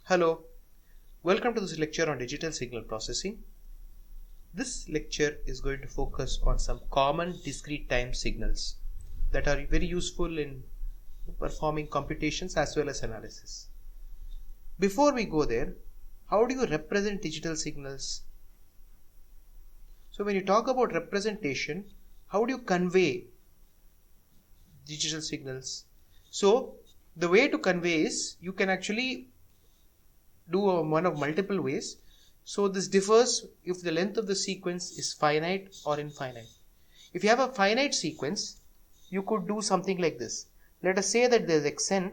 Hello, welcome to this lecture on digital signal processing. This lecture is going to focus on some common discrete time signals that are very useful in performing computations as well as analysis. Before we go there, how do you represent digital signals? So when you talk about representation, how do you convey digital signals? So the way to convey is you can actually do one of multiple ways. So this differs if the length of the sequence is finite or infinite. If you have a finite sequence, you could do something like this. Let us say that there is xn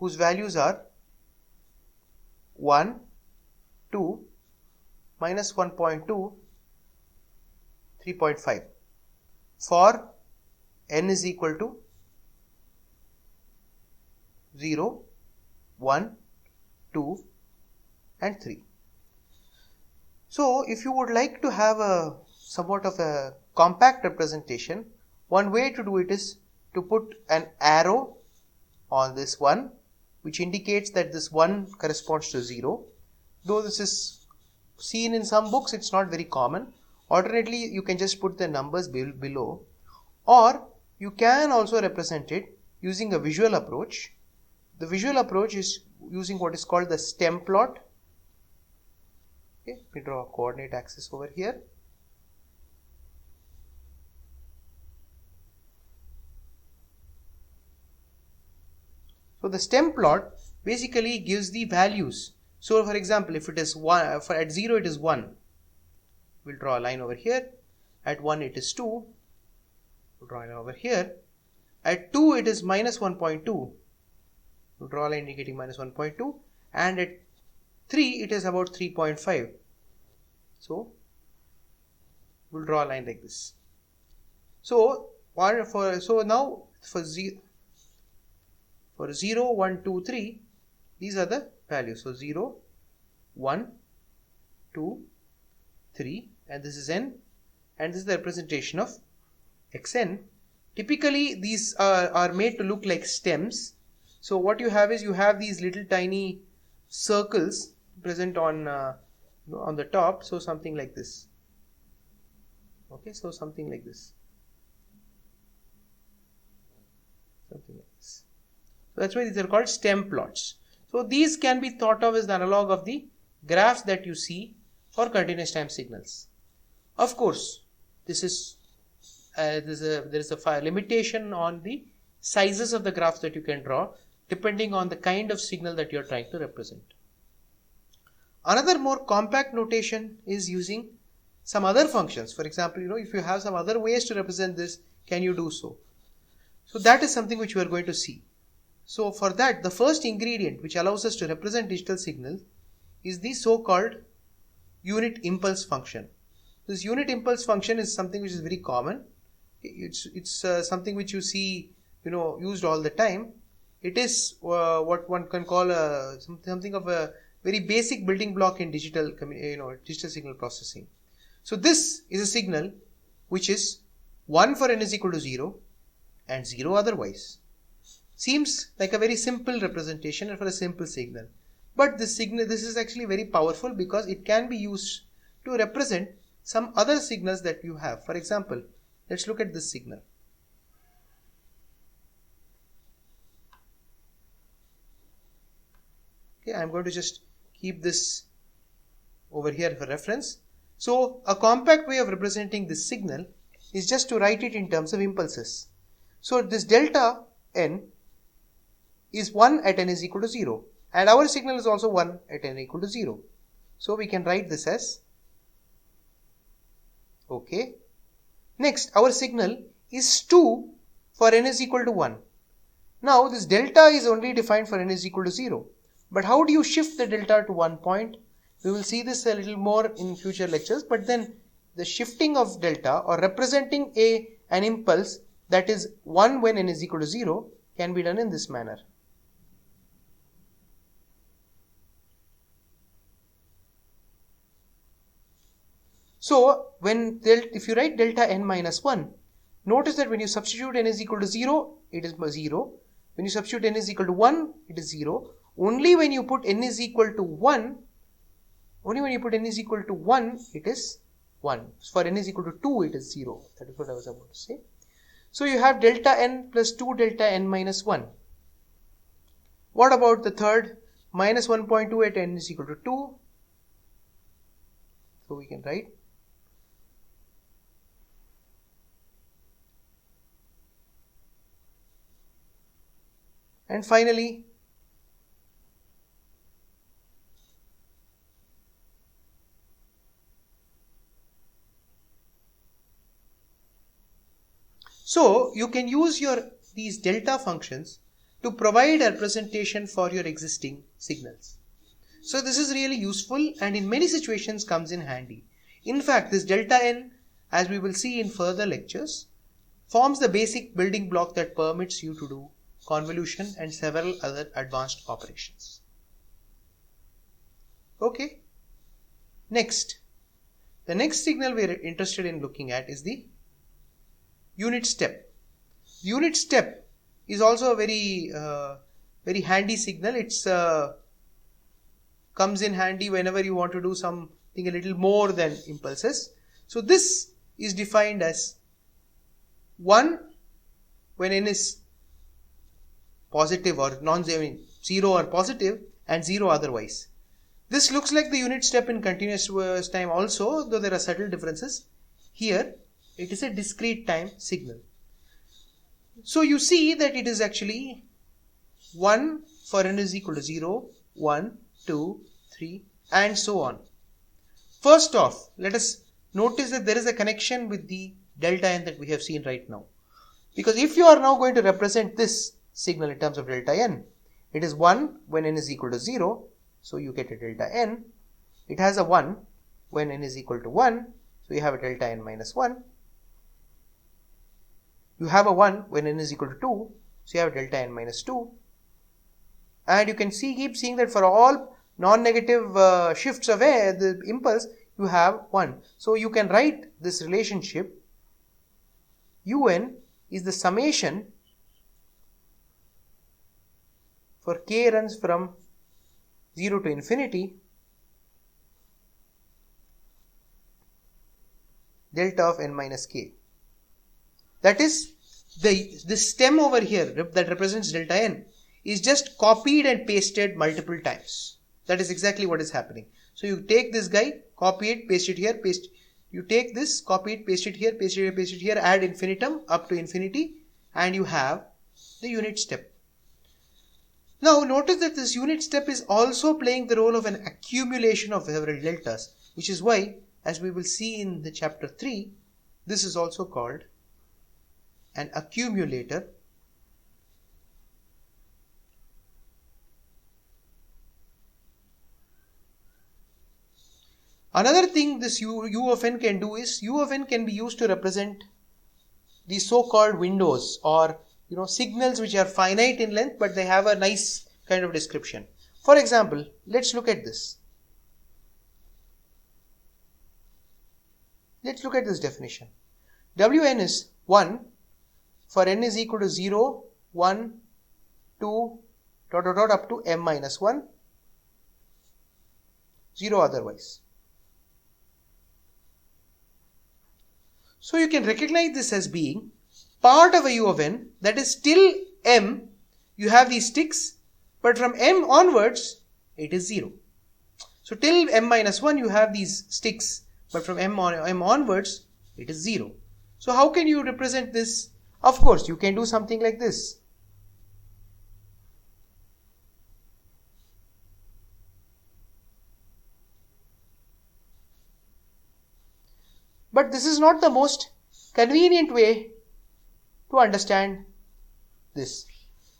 whose values are 1, 2, minus 1.2, 3.5 for n is equal to 0, 1, 2 and 3. So if you would like to have a somewhat of a compact representation, one way to do it is to put an arrow on this one which indicates that this 1 corresponds to 0. Though this is seen in some books, it's not very common. Alternately, you can just put the numbers below, or you can also represent it using a visual approach. The visual approach is using what is called the stem plot. Okay, we draw a coordinate axis over here. So the stem plot basically gives the values. So for example, if it is 1, at 0 it is 1, we'll draw a line over here. At 1 it is 2, we'll draw a line over here. At 2 it is minus 1.2. We'll draw a line indicating minus 1.2, and at 3 it is about 3.5. So we'll draw a line like this. So now for 0, 1, 2, 3, these are the values. So 0, 1, 2, 3, and this is n, and this is the representation of xn. Typically these are made to look like stems. So what you have is you have these little tiny circles present on the top. So something like this. Okay, so something like this. Something like this. So that's why these are called stem plots. So these can be thought of as the analog of the graphs that you see for continuous time signals. Of course, there is a limitation on the sizes of the graphs that you can draw, depending on the kind of signal that you are trying to represent. Another more compact notation is using some other functions. For example, if you have some other ways to represent this, can you do so? So that is something which we are going to see. So for that, the first ingredient which allows us to represent digital signal is the so-called unit impulse function. This unit impulse function is something which is very common. It's something which you see used all the time. It is what one can call something of a very basic building block in digital signal processing. So this is a signal which is 1 for n is equal to 0 and 0 otherwise. Seems like a very simple representation for a simple signal, but this is actually very powerful because it can be used to represent some other signals that you have. For example, let's look at this signal. Okay, I'm going to just keep this over here for reference. So a compact way of representing this signal is just to write it in terms of impulses. So this delta n is 1 at n is equal to 0, and our signal is also 1 at n equal to 0. So we can write this as, okay. Next, our signal is 2 for n is equal to 1. Now this delta is only defined for n is equal to 0. But how do you shift the delta to 1 point? We will see this a little more in future lectures, but then the shifting of delta or representing an impulse that is 1 when n is equal to 0 can be done in this manner. So if you write delta n minus 1, notice that when you substitute n is equal to 0, it is 0. When you substitute n is equal to 1, it is 0. Only when you put n is equal to 1, it is 1. For n is equal to 2, it is 0. That is what I was about to say. So you have delta n plus 2 delta n minus 1. What about the third? Minus 1.2 at n is equal to 2. So we can write and finally so you can use these delta functions to provide a representation for your existing signals. So this is really useful and in many situations comes in handy. In fact, this delta n, as we will see in further lectures, forms the basic building block that permits you to do convolution and several other advanced operations. Okay. Next, the next signal we are interested in looking at is the unit step. Unit step is also a very handy signal. It's comes in handy whenever you want to do something a little more than impulses. So this is defined as 1 when n is positive or zero or positive and 0 otherwise. This looks like the unit step in continuous time also, though there are subtle differences. Here it is a discrete time signal. So you see that it is actually 1 for n is equal to 0, 1, 2, 3 and so on. First off, let us notice that there is a connection with the delta n that we have seen right now. Because if you are now going to represent this signal in terms of delta n, it is 1 when n is equal to 0, so you get a delta n. It has a 1 when n is equal to 1, so you have a delta n minus 1. You have a 1 when n is equal to 2, so you have a delta n minus 2. And you can keep seeing that for all non-negative shifts away the impulse, you have 1. So you can write this relationship un is the summation for k runs from 0 to infinity delta of n minus k. That is, this stem over here that represents delta n is just copied and pasted multiple times. That is exactly what is happening. So you take this guy, copy it, paste it here, paste. You take this, copy it, paste it here, paste it here, paste it here, add infinitum up to infinity, and you have the unit step. Now notice that this unit step is also playing the role of an accumulation of several deltas, which is why, as we will see in the chapter 3, this is also called an accumulator. Another thing this u of n can do is u of n can be used to represent the so-called windows or signals which are finite in length but they have a nice kind of description. For example, let's look at this. Let's look at this definition. Wn is 1 for n is equal to 0, 1, 2, up to m minus 1, 0 otherwise. So you can recognize this as being part of a u of n, that is till m you have these sticks, but from m onwards it is 0. So till m minus 1 you have these sticks, but from m onwards it is 0. So how can you represent this? Of course you can do something like this. But this is not the most convenient way to understand this.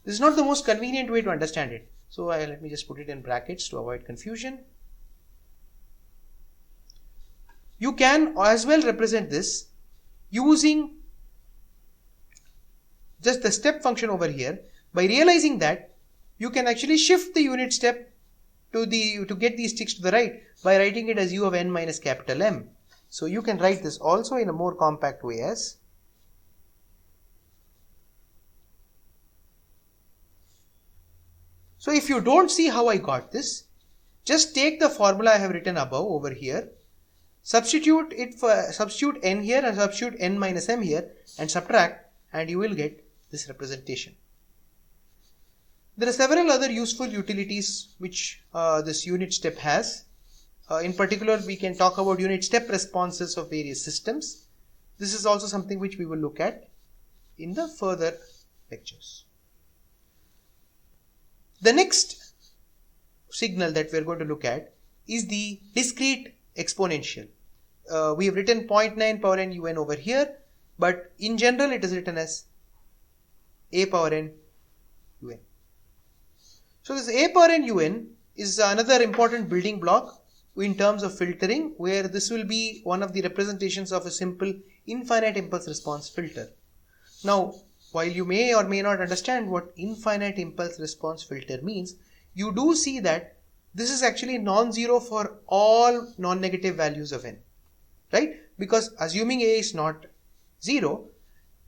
This is not the most convenient way to understand it. So let me just put it in brackets to avoid confusion. You can as well represent this using just the step function over here by realizing that you can actually shift the unit step to get these sticks to the right by writing it as u of n minus capital M. So you can write this also in a more compact way as So if you don't see how I got this, just take the formula I have written above over here, substitute n here and substitute n minus m here and subtract, and you will get this representation. There are several other useful utilities which this unit step has. In particular, we can talk about unit step responses of various systems. This is also something which we will look at in the further lectures. The next signal that we are going to look at is the discrete exponential. We have written 0.9 power n un over here, but in general it is written as a power n un. So this a power n un is another important building block in terms of filtering, where this will be one of the representations of a simple infinite impulse response filter. Now, while you may or may not understand what infinite impulse response filter means, you do see that this is actually non-zero for all non-negative values of n, right? Because assuming a is not 0,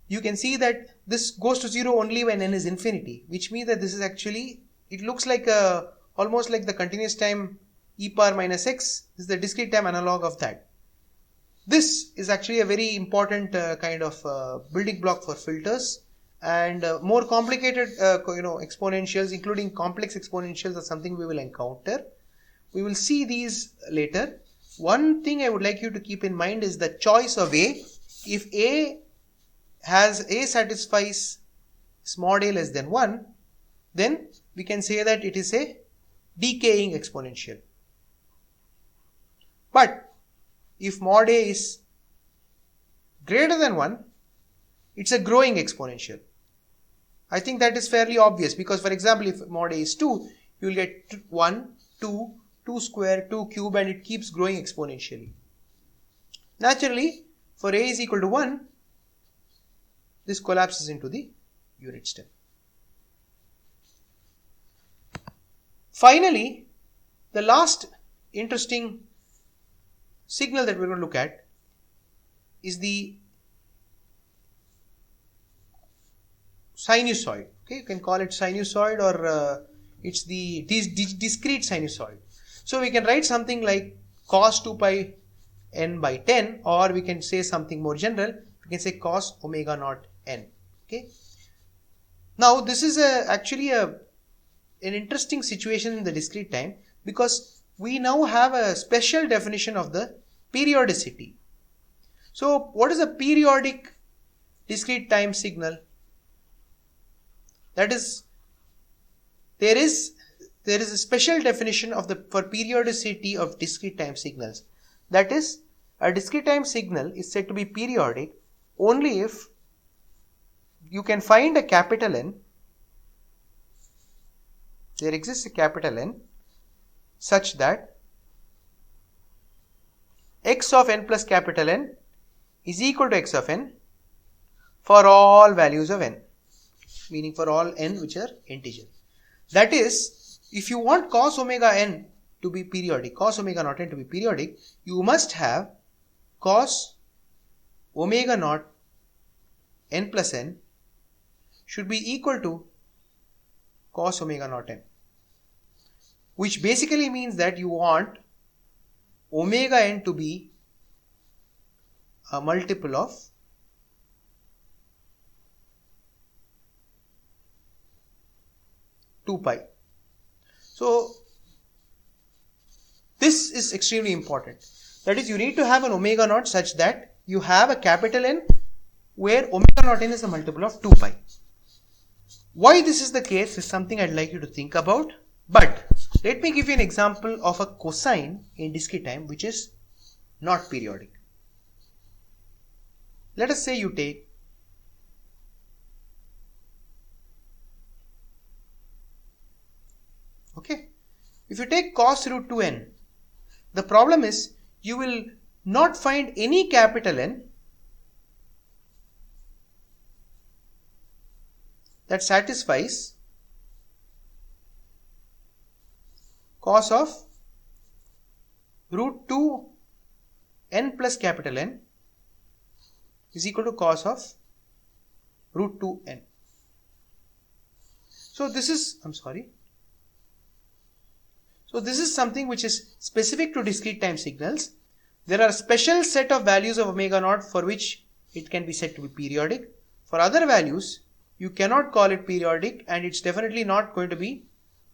you can see that this goes to 0 only when n is infinity, which means that this is actually, it looks like almost like the continuous time e power minus x is the discrete time analog of that. This is actually a very important kind of building block for filters, and more complicated exponentials, including complex exponentials, are something we will encounter. We will see these later. One thing I would like you to keep in mind is the choice of a. If a satisfies small a less than 1, then we can say that it is a decaying exponential. But if mod a is greater than 1, it's a growing exponential. I think that is fairly obvious, because for example, if mod a is 2, you will get 1, 2, 2 square, 2 cube, and it keeps growing exponentially. Naturally, for a is equal to 1, this collapses into the unit step. Finally, the last interesting signal that we're going to look at is the sinusoid. Okay, you can call it sinusoid, or it's the discrete sinusoid. So we can write something like cos 2 pi n by 10, or we can say something more general. We can say cos omega naught n. Okay. Now this is actually an interesting situation in the discrete time, because we now have a special definition of the periodicity. So what is a periodic discrete time signal? That is, there is a special definition of for periodicity of discrete time signals. That is, a discrete time signal is said to be periodic only if you can find a capital N. There exists a capital N such that x of n plus capital N is equal to x of n for all values of n, meaning for all n which are integer. That is, if you want cos omega n to be periodic, cos omega naught n to be periodic, you must have cos omega naught n plus n should be equal to cos omega naught n, which basically means that you want omega n to be a multiple of two pi. So this is extremely important. That is, you need to have an omega naught such that you have a capital N where omega naught n is a multiple of 2 pi. Why this is the case is something I'd like you to think about, but let me give you an example of a cosine in discrete time which is not periodic. Let us say you take if you take cos root 2n, the problem is you will not find any capital N that satisfies cos of root 2 n plus capital N is equal to cos of root 2 n. So this is, So this is something which is specific to discrete time signals. There are special set of values of omega naught for which it can be said to be periodic. For other values, you cannot call it periodic, and it's definitely not going to be,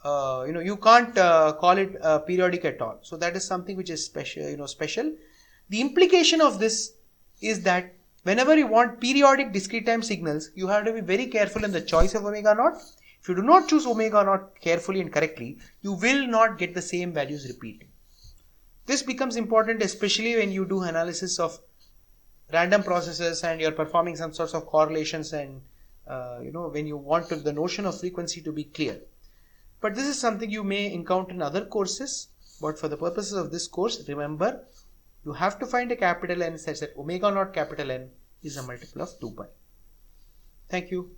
you can't call it periodic at all. So that is something which is special. The implication of this is that whenever you want periodic discrete time signals, you have to be very careful in the choice of omega naught. If you do not choose omega naught carefully and correctly, you will not get the same values repeating. This becomes important especially when you do analysis of random processes and you're performing some sorts of correlations, and when you want the notion of frequency to be clear. But this is something you may encounter in other courses, but for the purposes of this course, remember, you have to find a capital N such that omega naught capital N is a multiple of 2 pi. Thank you.